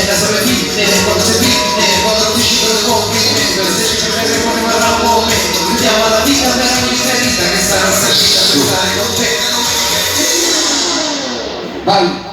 la solitudine, quando sei fine, quando non ti uscito il complimento, se ci piace come vorrà un momento, vediamo la vita per ogni ferita che sarà servita per stare con te. Vai!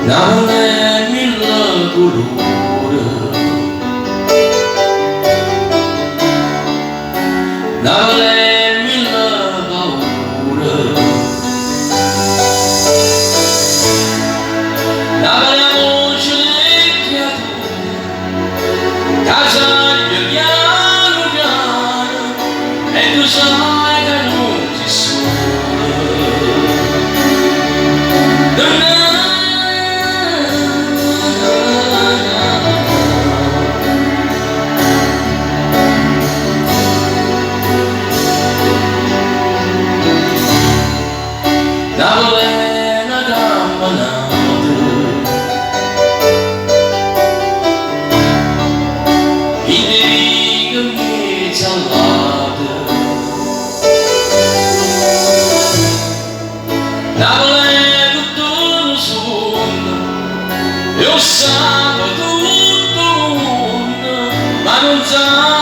Navole mille colore, navole mille paure, navole la voce delle creature, casaglia piano piano, e tu sai che non ti sono. Navole una campanata, in riga mi salvata. Navole tutto lo suono, io sapevo tutto il mondo, ma non sa